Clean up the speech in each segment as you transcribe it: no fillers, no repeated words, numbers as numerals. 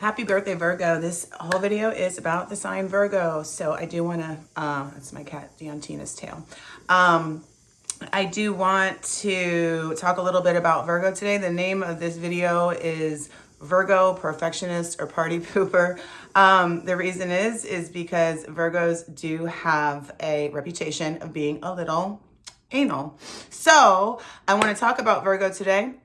Happy birthday, Virgo. This whole video is about the sign Virgo. So I do want to, that's my cat, Deontina's tail. I do want to talk a little bit about Virgo today. The name of this video is Virgo, Perfectionist, or Party Pooper. The reason is because Virgos do have a reputation of being a little anal. So I want to talk about Virgo today,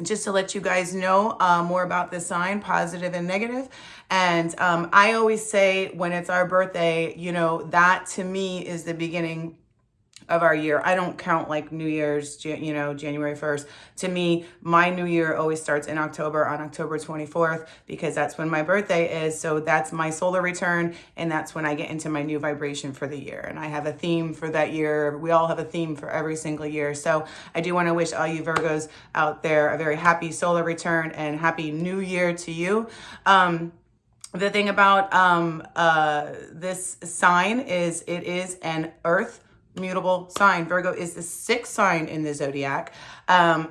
just to let you guys know more about this sign, positive and negative. And I always say when it's our birthday, you know, that to me is the beginning of our year. I don't count like New Year's, January 1st. To me, my new year always starts in October, on October 24th, because that's when my birthday is. So that's my solar return, and that's when I get into my new vibration for the year. And I have a theme for that year. We all have a theme for every single year. So I do want to wish all you Virgos out there a very happy solar return and happy new year to you. The thing about this sign is it is an earth mutable sign. Virgo is the sixth sign in the zodiac. And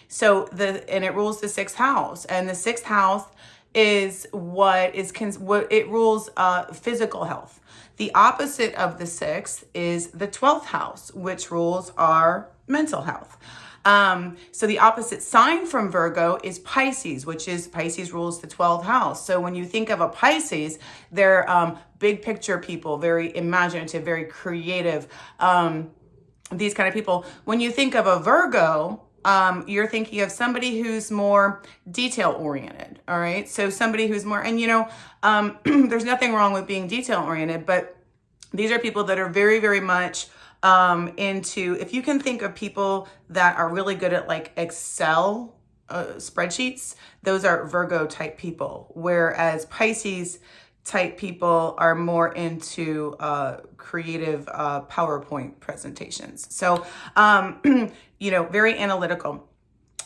it rules the sixth house, and the sixth house is what it rules physical health. The opposite of the sixth is the 12th house, which rules our mental health. So the opposite sign from Virgo is Pisces, Pisces rules the 12th house. So when you think of a Pisces, they're big picture people, very imaginative, very creative, these kind of people. When you think of a Virgo, you're thinking of somebody who's more detail oriented. All right. So somebody who's more, and there's nothing wrong with being detail oriented, but these are people that are very, very much into, if you can think of people that are really good at like Excel spreadsheets, those are Virgo type people, whereas Pisces type people are more into creative PowerPoint presentations. So, very analytical.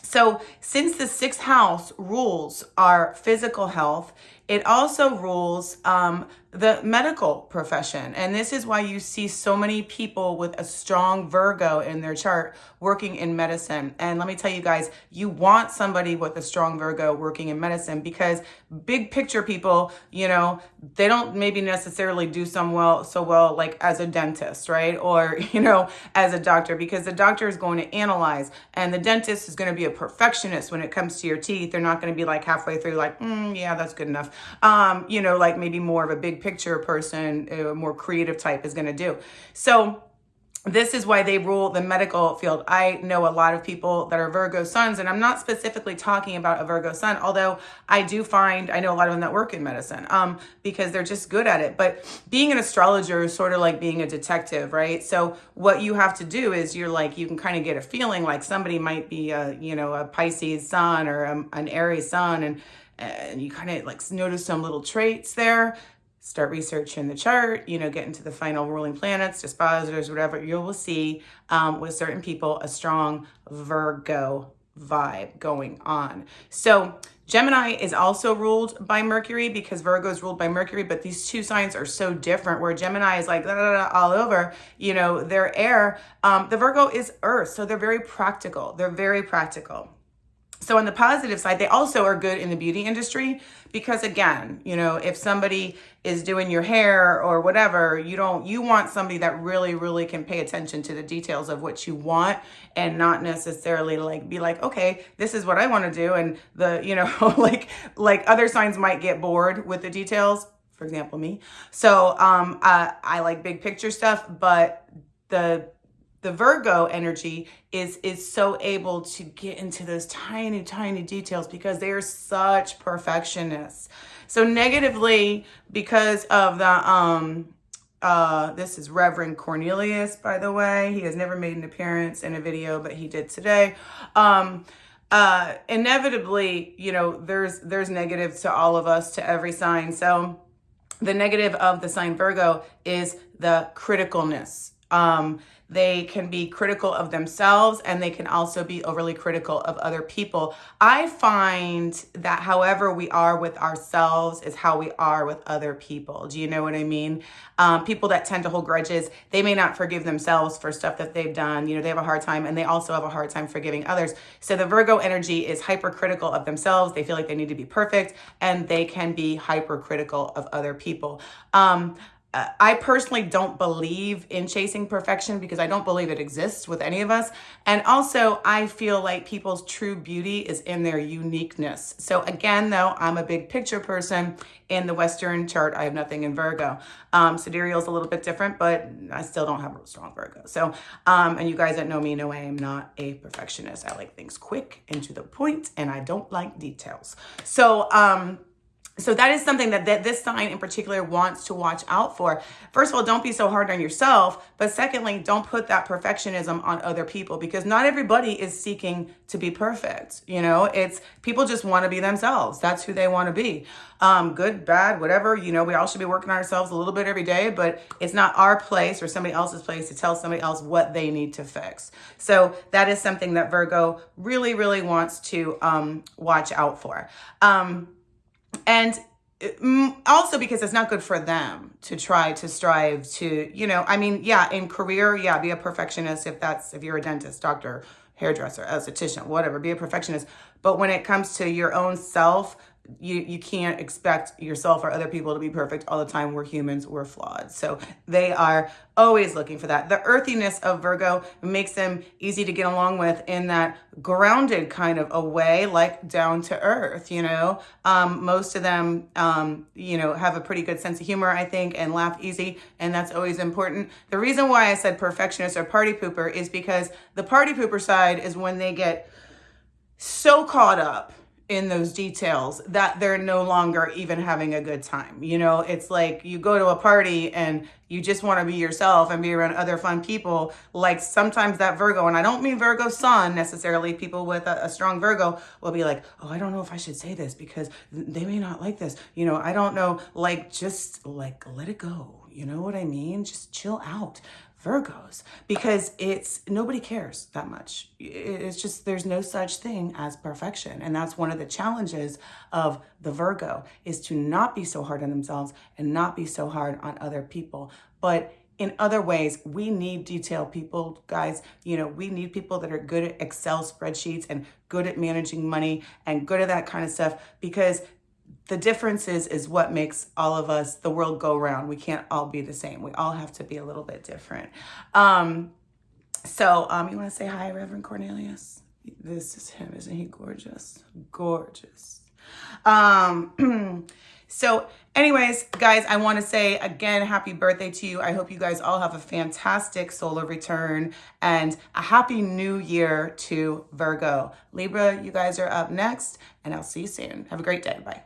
So since the sixth house rules our physical health, it also rules the medical profession. And this is why you see so many people with a strong Virgo in their chart working in medicine. And let me tell you guys, you want somebody with a strong Virgo working in medicine, because big picture people, they don't maybe necessarily do so well like as a dentist, right? Or, as a doctor, because the doctor is going to analyze, and the dentist is going to be a perfectionist when it comes to your teeth. They're not going to be like halfway through like, yeah, that's good enough. Like maybe more of a big picture person, a more creative type is going to do. So this is why they rule the medical field. I know a lot of people that are Virgo suns, and I'm not specifically talking about a Virgo sun, although I know a lot of them that work in medicine, because they're just good at it. But being an astrologer is sort of like being a detective, right? So what you have to do is you can kind of get a feeling like somebody might be a Pisces sun or an Aries sun, and you kind of like notice some little traits there. Start researching the chart, get into the final ruling planets, dispositors, whatever. You will see with certain people a strong Virgo vibe going on. So Gemini is also ruled by Mercury, because Virgo is ruled by Mercury, but these two signs are so different, where Gemini is like all over, they're air. The Virgo is earth, so they're very practical. So on the positive side, they also are good in the beauty industry, because again, if somebody is doing your hair or whatever, you want somebody that really, really can pay attention to the details of what you want, and not necessarily be like, okay, this is what I want to do. And like other signs might get bored with the details, for example, me. So I like big picture stuff, but the Virgo energy is so able to get into those tiny, tiny details, because they are such perfectionists. So negatively, because of the, this is Reverend Cornelius, by the way. He has never made an appearance in a video, but he did today. Inevitably, there's negative to all of us, to every sign. So the negative of the sign Virgo is the criticalness. They can be critical of themselves, and they can also be overly critical of other people. I find that however we are with ourselves is how we are with other people. Do you know what I mean? People that tend to hold grudges, they may not forgive themselves for stuff that they've done. You know, they have a hard time, and they also have a hard time forgiving others. So the Virgo energy is hypercritical of themselves. They feel like they need to be perfect, and they can be hypercritical of other people. I personally don't believe in chasing perfection because I don't believe it exists with any of us. And also, I feel like people's true beauty is in their uniqueness. So again, though, I'm a big picture person. In the Western chart, I have nothing in Virgo. Sidereal is a little bit different, but I still don't have a strong Virgo. So, and you guys that know me know I am not a perfectionist. I like things quick and to the point, and I don't like details. So that is something that this sign in particular wants to watch out for. First of all, don't be so hard on yourself. But secondly, don't put that perfectionism on other people, because not everybody is seeking to be perfect. You know, it's people just want to be themselves. That's who they want to be. Good, bad, whatever. You know, we all should be working on ourselves a little bit every day, but it's not our place or somebody else's place to tell somebody else what they need to fix. So that is something that Virgo really, really wants to watch out for. And also because it's not good for them to try to strive to, you know, I mean, yeah, in career, yeah, be a perfectionist if you're a dentist, doctor, hairdresser, esthetician, whatever, be a perfectionist. But when it comes to your own self, you can't expect yourself or other people to be perfect all the time. We're humans, we're flawed. So they are always looking for that. The earthiness of Virgo makes them easy to get along with in that grounded kind of a way, like down to earth, you know. Most of them, you know, have a pretty good sense of humor, I think, and laugh easy. And that's always important. The reason why I said perfectionist or party pooper is because the party pooper side is when they get so caught up in those details that they're no longer even having a good time. You know, it's like you go to a party and you just want to be yourself and be around other fun people. Like sometimes that Virgo, and I don't mean Virgo sun necessarily, people with a strong Virgo will be like, oh, I don't know if I should say this because they may not like this. You know, I don't know, like, just like, let it go. You know what I mean? Just chill out. Virgos, because nobody cares that much. It's just, there's no such thing as perfection. And that's one of the challenges of the Virgo, is to not be so hard on themselves and not be so hard on other people. But in other ways, we need detailed people, guys. You know, we need people that are good at Excel spreadsheets and good at managing money and good at that kind of stuff, because the difference is what makes all of us, the world, go round. We can't all be the same. We all have to be a little bit different. You want to say hi, Reverend Cornelius? This is him. Isn't he gorgeous? Gorgeous. So anyways, guys, I want to say again, happy birthday to you. I hope you guys all have a fantastic solar return and a happy new year to Virgo. Libra, you guys are up next, and I'll see you soon. Have a great day. Bye.